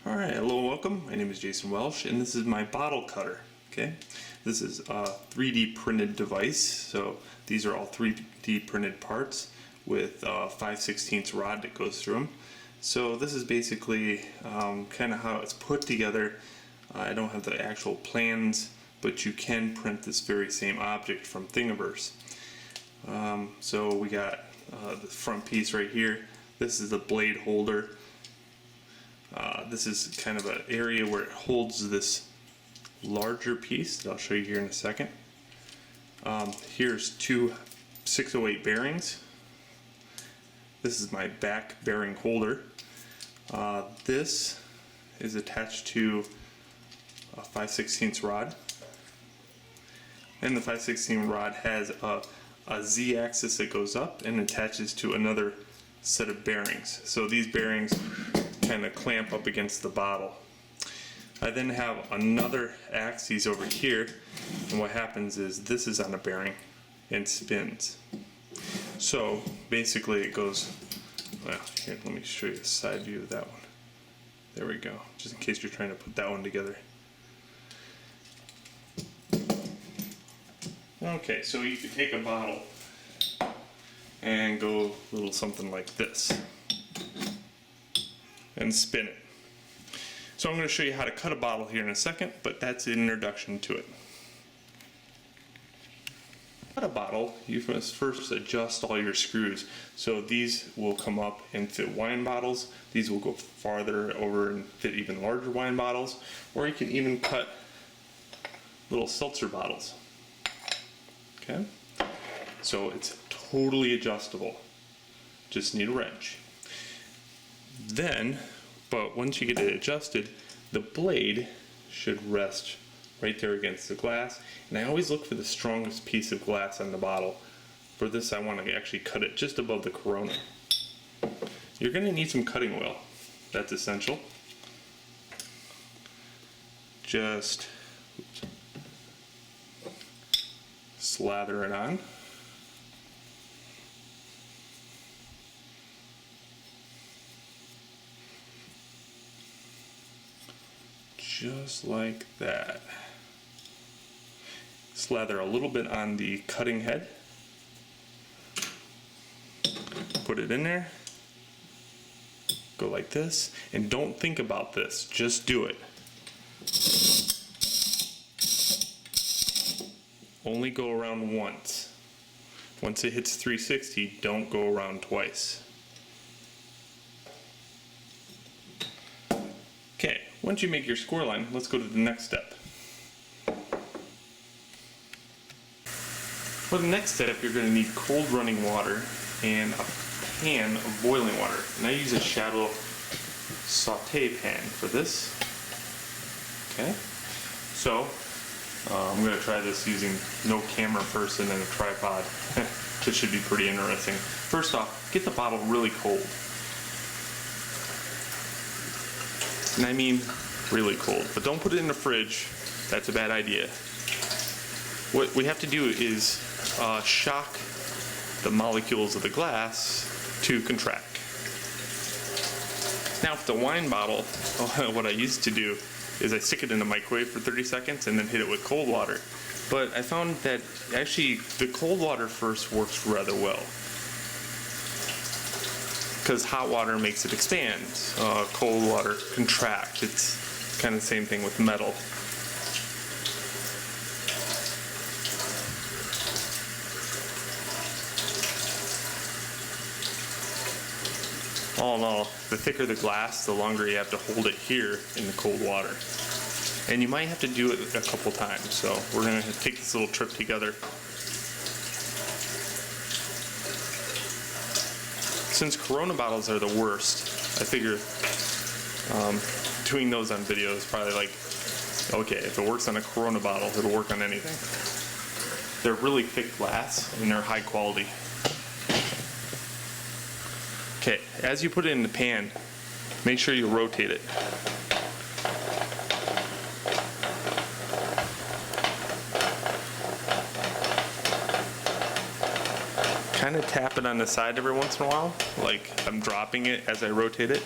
Alright, hello and welcome. My name is Jason Welsh and this is my bottle cutter. Okay, this is a 3D printed device, so these are all 3D printed parts with a 5/16 rod that goes through them. So this is basically kind of how it's put together. I don't have the actual plans, but you can print this very same object from Thingiverse. So we got the front piece right here. This is the blade holder. This is kind of an area where it holds this larger piece that I'll show you here in a second. Here's two 608 bearings. This is my back bearing holder. This is attached to a 5/16 rod, and the 5/16 rod has a Z-axis that goes up and attaches to another set of bearings. So these bearings kind of clamp up against the bottle. I then have another axis over here, and what happens is this is on a bearing and spins. So basically it goes, well, here, let me show you the side view of that one. There we go, just in case you're trying to put that one together. Okay, so you could take a bottle and go a little something like this and spin it. So I'm going to show you how to cut a bottle here in a second, but that's an introduction to it. To cut a bottle, you must first adjust all your screws. So these will come up and fit wine bottles. These will go farther over and fit even larger wine bottles. Or you can even cut little seltzer bottles. Okay? So it's totally adjustable. Just need a wrench. Then, but once you get it adjusted, the blade should rest right there against the glass. And I always look for the strongest piece of glass on the bottle. For this, I want to actually cut it just above the corona. You're going to need some cutting oil. That's essential. Just slather it on. Just like that. Slather a little bit on the cutting head. Put it in there. Go like this. And don't think about this. Just do it. Only go around once. Once it hits 360, don't go around twice. Okay, once you make your score line, let's go to the next step. For the next step, you're going to need cold running water and a pan of boiling water. And I use a shallow saute pan for this. Okay, so I'm going to try this using no camera person and a tripod. This should be pretty interesting. First off, get the bottle really cold. And I mean really cold, but don't put it in the fridge. That's a bad idea. What we have to do is shock the molecules of the glass to contract. Now with the wine bottle, what I used to do is I stick it in the microwave for 30 seconds and then hit it with cold water. But I found that actually the cold water first works rather well, because hot water makes it expand, cold water contract. It's kind of the same thing with metal. All in all, the thicker the glass, the longer you have to hold it here in the cold water. And you might have to do it a couple times, so we're going to take this little trip together. Since Corona bottles are the worst, I figure doing those on video is probably like, okay, if it works on a Corona bottle, it'll work on anything. They're really thick glass and they're high quality. Okay, as you put it in the pan, make sure you rotate it. Kind of tap it on the side every once in a while, like I'm dropping it as I rotate it.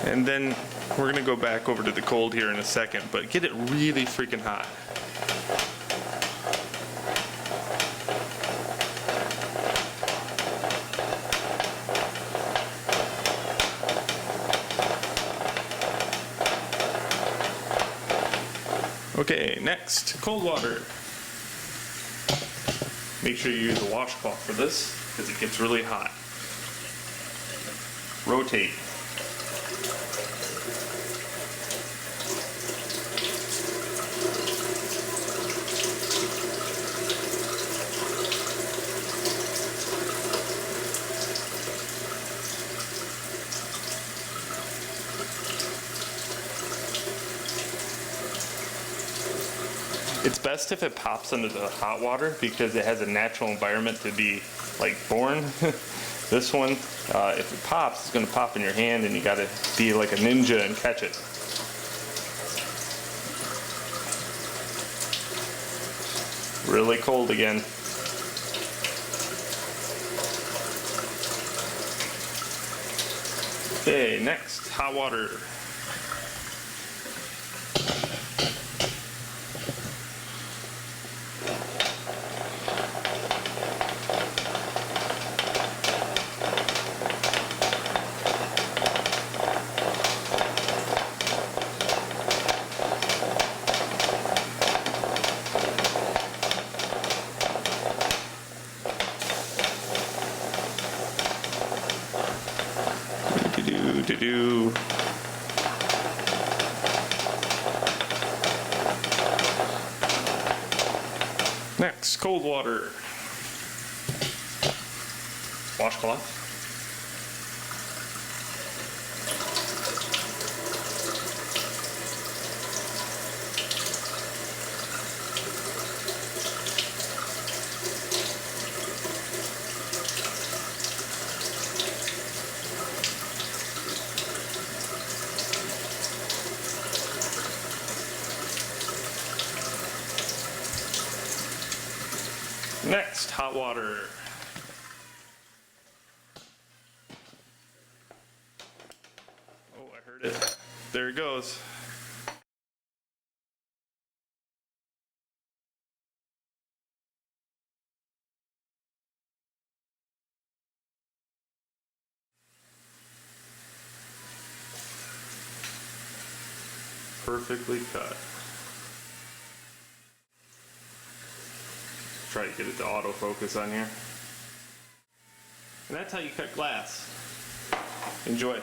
And then we're gonna go back over to the cold here in a second, but get it really freaking hot. Okay, next, cold water. Make sure you use a washcloth for this because it gets really hot. Rotate. It's best if it pops under the hot water because it has a natural environment to be like born. This one, if it pops, it's going to pop in your hand and you got to be like a ninja and catch it. Really cold again. Okay, next, hot water. Do. Next, cold water. Washcloth. Next, hot water. Oh, I heard it. There it goes. Perfectly cut. Try to get it to autofocus on here. And that's how you cut glass. Enjoy.